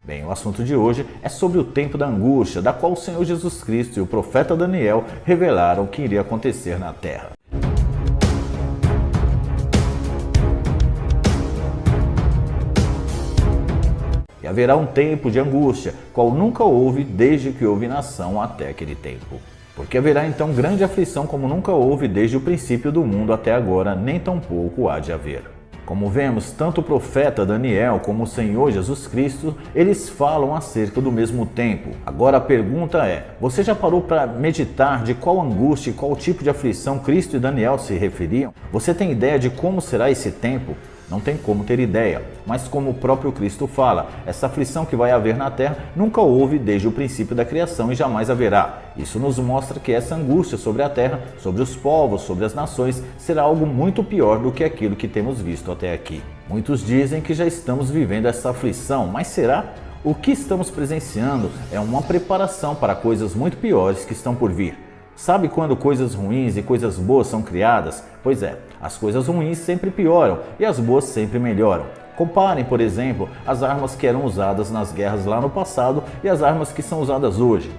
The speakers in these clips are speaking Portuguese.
Bem, o assunto de hoje é sobre o tempo da angústia, da qual o Senhor Jesus Cristo e o profeta Daniel revelaram que iria acontecer na terra. E haverá um tempo de angústia, qual nunca houve desde que houve nação até aquele tempo. Porque haverá então grande aflição como nunca houve desde o princípio do mundo até agora, nem tampouco há de haver. Como vemos, tanto o profeta Daniel como o Senhor Jesus Cristo, eles falam acerca do mesmo tempo. Agora a pergunta é, você já parou para meditar de qual angústia e qual tipo de aflição Cristo e Daniel se referiam? Você tem ideia de como será esse tempo? Não tem como ter ideia, mas como o próprio Cristo fala, essa aflição que vai haver na terra nunca houve desde o princípio da criação e jamais haverá. Isso nos mostra que essa angústia sobre a terra, sobre os povos, sobre as nações, será algo muito pior do que aquilo que temos visto até aqui. Muitos dizem que já estamos vivendo essa aflição, mas será? O que estamos presenciando é uma preparação para coisas muito piores que estão por vir. Sabe quando coisas ruins e coisas boas são criadas? Pois é, as coisas ruins sempre pioram e as boas sempre melhoram. Comparem, por exemplo, as armas que eram usadas nas guerras lá no passado e as armas que são usadas hoje.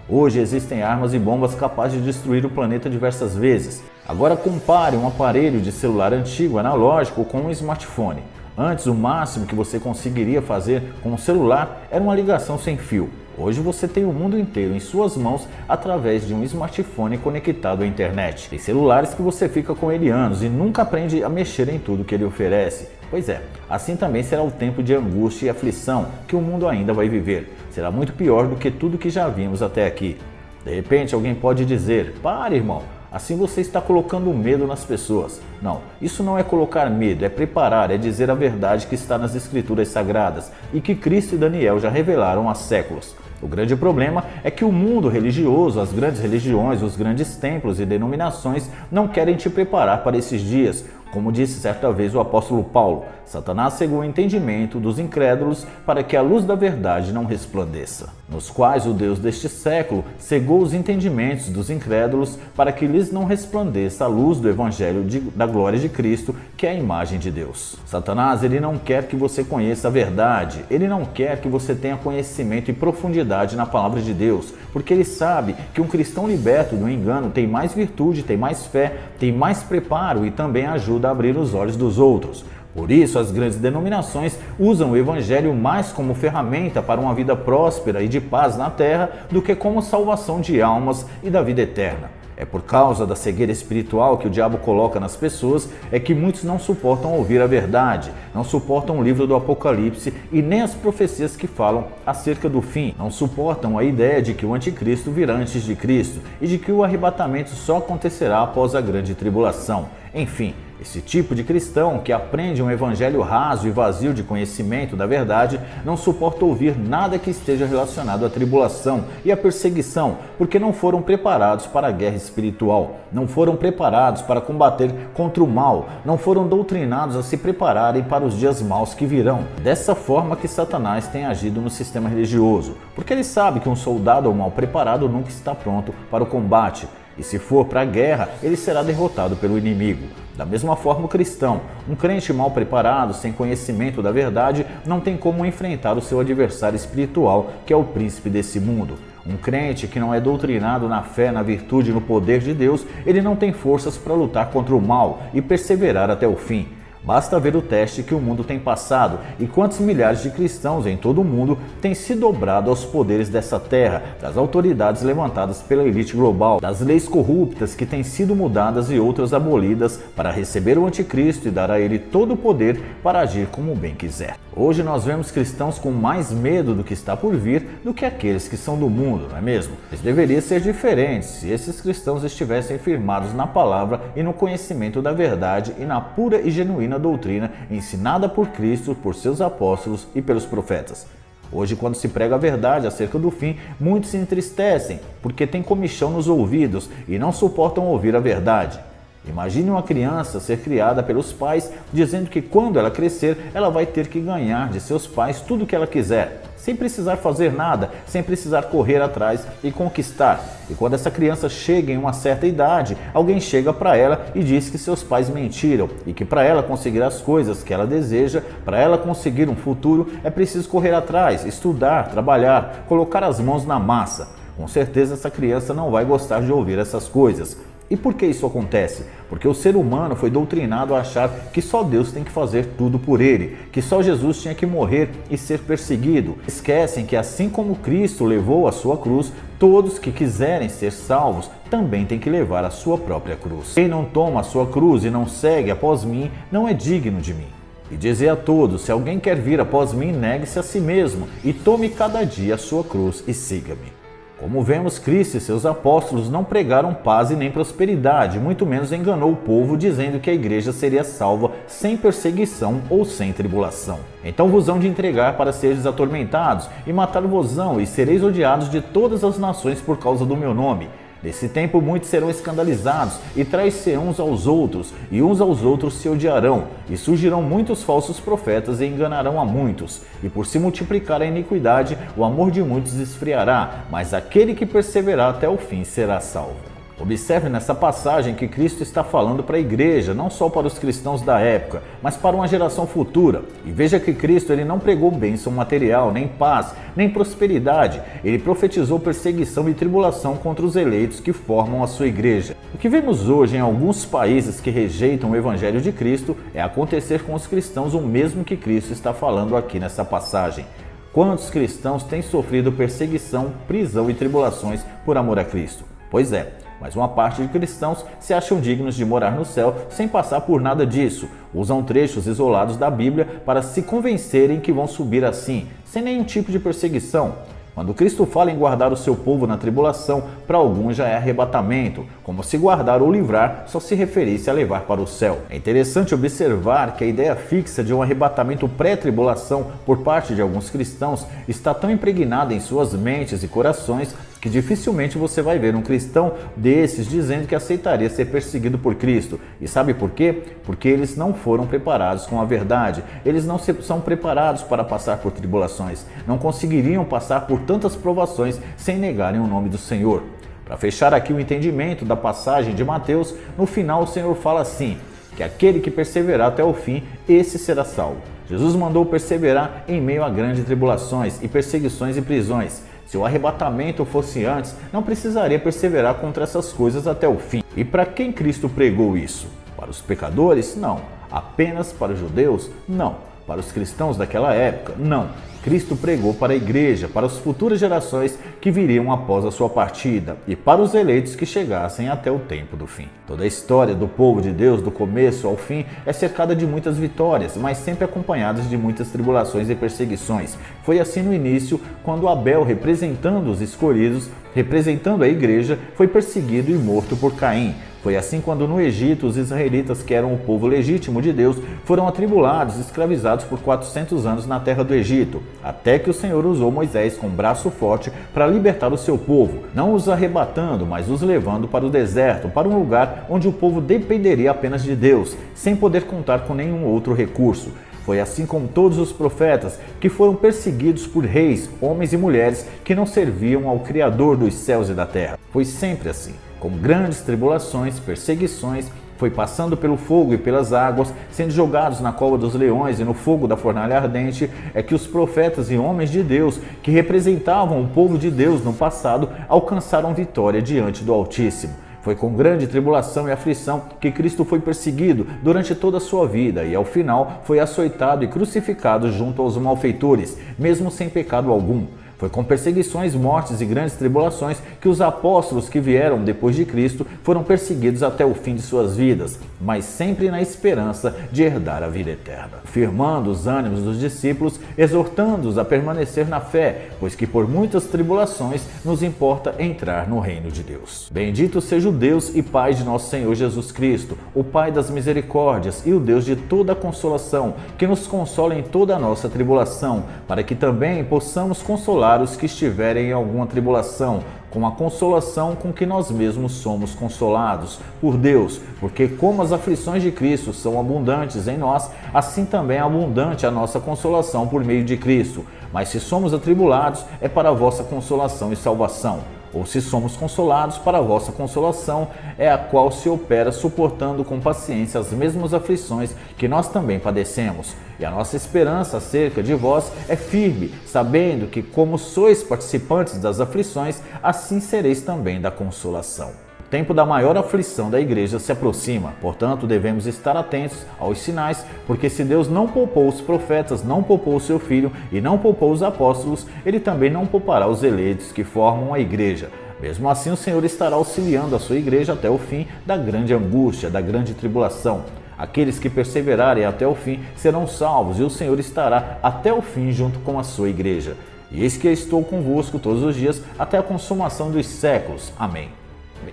Hoje existem armas e bombas capazes de destruir o planeta diversas vezes. Agora compare um aparelho de celular antigo analógico com um smartphone. Antes, o máximo que você conseguiria fazer com um celular era uma ligação sem fio. Hoje você tem o mundo inteiro em suas mãos através de um smartphone conectado à internet. Tem celulares que você fica com ele anos e nunca aprende a mexer em tudo que ele oferece. Pois é, assim também será o tempo de angústia e aflição que o mundo ainda vai viver. Será muito pior do que tudo que já vimos até aqui. De repente alguém pode dizer, pare irmão, assim você está colocando medo nas pessoas. Não, isso não é colocar medo, é preparar, é dizer a verdade que está nas escrituras sagradas e que Cristo e Daniel já revelaram há séculos. O grande problema é que o mundo religioso, as grandes religiões, os grandes templos e denominações não querem te preparar para esses dias. Como disse certa vez o apóstolo Paulo, Satanás cegou o entendimento dos incrédulos para que a luz da verdade não resplandeça, nos quais o Deus deste século cegou os entendimentos dos incrédulos para que lhes não resplandeça a luz do evangelho da glória de Cristo, que é a imagem de Deus. Satanás, ele não quer que você conheça a verdade, ele não quer que você tenha conhecimento e profundidade na palavra de Deus, porque ele sabe que um cristão liberto do engano tem mais virtude, tem mais fé, tem mais preparo e também ajuda a abrir os olhos dos outros. Por isso, as grandes denominações usam o evangelho mais como ferramenta para uma vida próspera e de paz na terra do que como salvação de almas e da vida eterna. É por causa da cegueira espiritual que o diabo coloca nas pessoas é que muitos não suportam ouvir a verdade, não suportam o livro do Apocalipse e nem as profecias que falam acerca do fim, não suportam a ideia de que o anticristo virá antes de Cristo e de que o arrebatamento só acontecerá após a grande tribulação. Enfim, esse tipo de cristão que aprende um evangelho raso e vazio de conhecimento da verdade não suporta ouvir nada que esteja relacionado à tribulação e à perseguição, porque não foram preparados para a guerra espiritual, não foram preparados para combater contra o mal, não foram doutrinados a se prepararem para os dias maus que virão. Dessa forma que Satanás tem agido no sistema religioso, porque ele sabe que um soldado mal preparado nunca está pronto para o combate. E se for para a guerra, ele será derrotado pelo inimigo. Da mesma forma o cristão, um crente mal preparado, sem conhecimento da verdade, não tem como enfrentar o seu adversário espiritual, que é o príncipe desse mundo. Um crente que não é doutrinado na fé, na virtude e no poder de Deus, ele não tem forças para lutar contra o mal e perseverar até o fim. Basta ver o teste que o mundo tem passado e quantos milhares de cristãos em todo o mundo têm se dobrado aos poderes dessa terra, das autoridades levantadas pela elite global, das leis corruptas que têm sido mudadas e outras abolidas para receber o anticristo e dar a ele todo o poder para agir como bem quiser. Hoje nós vemos cristãos com mais medo do que está por vir do que aqueles que são do mundo, não é mesmo? Mas deveria ser diferente se esses cristãos estivessem firmados na palavra e no conhecimento da verdade e na pura e genuína doutrina ensinada por Cristo, por seus apóstolos e pelos profetas. Hoje, quando se prega a verdade acerca do fim, muitos se entristecem porque têm comichão nos ouvidos e não suportam ouvir a verdade. Imagine uma criança ser criada pelos pais dizendo que quando ela crescer, ela vai ter que ganhar de seus pais tudo o que ela quiser. sem precisar fazer nada, sem precisar correr atrás e conquistar. E quando essa criança chega em uma certa idade, alguém chega para ela e diz que seus pais mentiram e que para ela conseguir as coisas que ela deseja, para ela conseguir um futuro, é preciso correr atrás, estudar, trabalhar, colocar as mãos na massa. Com certeza essa criança não vai gostar de ouvir essas coisas. E por que isso acontece? Porque o ser humano foi doutrinado a achar que só Deus tem que fazer tudo por ele, que só Jesus tinha que morrer e ser perseguido. Esquecem que assim como Cristo levou a sua cruz, todos que quiserem ser salvos também têm que levar a sua própria cruz. Quem não toma a sua cruz e não segue após mim, não é digno de mim. E dizer a todos, se alguém quer vir após mim, negue-se a si mesmo e tome cada dia a sua cruz e siga-me. Como vemos, Cristo e seus apóstolos não pregaram paz e nem prosperidade, muito menos enganou o povo dizendo que a igreja seria salva sem perseguição ou sem tribulação. Então vos hão de entregar para seres atormentados e matar-vos-ão e sereis odiados de todas as nações por causa do meu nome. Nesse tempo muitos serão escandalizados e traiçoeirão uns aos outros, e uns aos outros se odiarão, e surgirão muitos falsos profetas e enganarão a muitos. E por se multiplicar a iniquidade, o amor de muitos esfriará, mas aquele que perseverar até o fim será salvo. Observe nessa passagem que Cristo está falando para a igreja, não só para os cristãos da época, mas para uma geração futura. E veja que Cristo ele não pregou bênção material, nem paz, nem prosperidade. Ele profetizou perseguição e tribulação contra os eleitos que formam a sua igreja. O que vemos hoje em alguns países que rejeitam o evangelho de Cristo é acontecer com os cristãos o mesmo que Cristo está falando aqui nessa passagem. Quantos cristãos têm sofrido perseguição, prisão e tribulações por amor a Cristo? Pois é. Mas uma parte de cristãos se acham dignos de morar no céu sem passar por nada disso. Usam trechos isolados da Bíblia para se convencerem que vão subir assim, sem nenhum tipo de perseguição. Quando Cristo fala em guardar o seu povo na tribulação, para alguns já é arrebatamento, como se guardar ou livrar só se referisse a levar para o céu. É interessante observar que a ideia fixa de um arrebatamento pré-tribulação por parte de alguns cristãos está tão impregnada em suas mentes e corações que dificilmente você vai ver um cristão desses dizendo que aceitaria ser perseguido por Cristo. E sabe por quê? Porque eles não foram preparados com a verdade. Eles não são preparados para passar por tribulações. Não conseguiriam passar por tantas provações sem negarem o nome do Senhor. Para fechar aqui o entendimento da passagem de Mateus, no final o Senhor fala assim, que aquele que perseverar até o fim, esse será salvo. Jesus mandou perseverar em meio a grandes tribulações e perseguições e prisões. Se o arrebatamento fosse antes, não precisaria perseverar contra essas coisas até o fim. E para quem Cristo pregou isso? Para os pecadores? Não. Apenas para os judeus? Não. Para os cristãos daquela época? Não. Cristo pregou para a igreja, para as futuras gerações que viriam após a sua partida e para os eleitos que chegassem até o tempo do fim. Toda a história do povo de Deus, do começo ao fim, é cercada de muitas vitórias, mas sempre acompanhadas de muitas tribulações e perseguições. Foi assim no início, quando Abel, representando os escolhidos, representando a igreja, foi perseguido e morto por Caim. Foi assim quando no Egito os israelitas, que eram o povo legítimo de Deus, foram atribulados e escravizados por 400 anos na terra do Egito, até que o Senhor usou Moisés com braço forte para libertar o seu povo, não os arrebatando, mas os levando para o deserto, para um lugar onde o povo dependeria apenas de Deus, sem poder contar com nenhum outro recurso. Foi assim com todos os profetas que foram perseguidos por reis, homens e mulheres que não serviam ao Criador dos céus e da terra. Foi sempre assim. Com grandes tribulações, perseguições, foi passando pelo fogo e pelas águas, sendo jogados na cova dos leões e no fogo da fornalha ardente, é que os profetas e homens de Deus, que representavam o povo de Deus no passado, alcançaram vitória diante do Altíssimo. Foi com grande tribulação e aflição que Cristo foi perseguido durante toda a sua vida e, ao final, foi açoitado e crucificado junto aos malfeitores, mesmo sem pecado algum. Foi com perseguições, mortes e grandes tribulações que os apóstolos que vieram depois de Cristo foram perseguidos até o fim de suas vidas, mas sempre na esperança de herdar a vida eterna, firmando os ânimos dos discípulos, exortando-os a permanecer na fé, pois que por muitas tribulações nos importa entrar no reino de Deus. Bendito seja o Deus e Pai de nosso Senhor Jesus Cristo, o Pai das misericórdias e o Deus de toda a consolação, que nos consola em toda a nossa tribulação, para que também possamos consolar consolar os que estiverem em alguma tribulação, com a consolação com que nós mesmos somos consolados por Deus, porque como as aflições de Cristo são abundantes em nós, assim também é abundante a nossa consolação por meio de Cristo. Mas se somos atribulados, é para a vossa consolação e salvação. Ou se somos consolados, para a vossa consolação, é a qual se opera suportando com paciência as mesmas aflições que nós também padecemos. E a nossa esperança acerca de vós é firme, sabendo que, como sois participantes das aflições, assim sereis também da consolação. O tempo da maior aflição da igreja se aproxima, portanto devemos estar atentos aos sinais, porque se Deus não poupou os profetas, não poupou o seu Filho e não poupou os apóstolos, ele também não poupará os eleitos que formam a igreja. Mesmo assim, o Senhor estará auxiliando a sua igreja até o fim da grande angústia, da grande tribulação. Aqueles que perseverarem até o fim serão salvos, e o Senhor estará até o fim junto com a sua igreja. E eis que eu estou convosco todos os dias até a consumação dos séculos. Amém.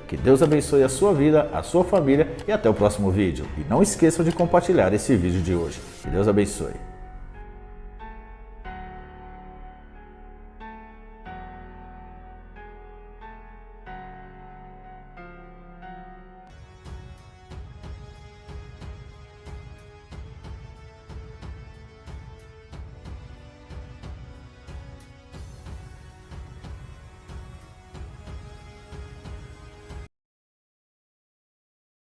Que Deus abençoe a sua vida, a sua família e até o próximo vídeo. E não esqueçam de compartilhar esse vídeo de hoje. Que Deus abençoe.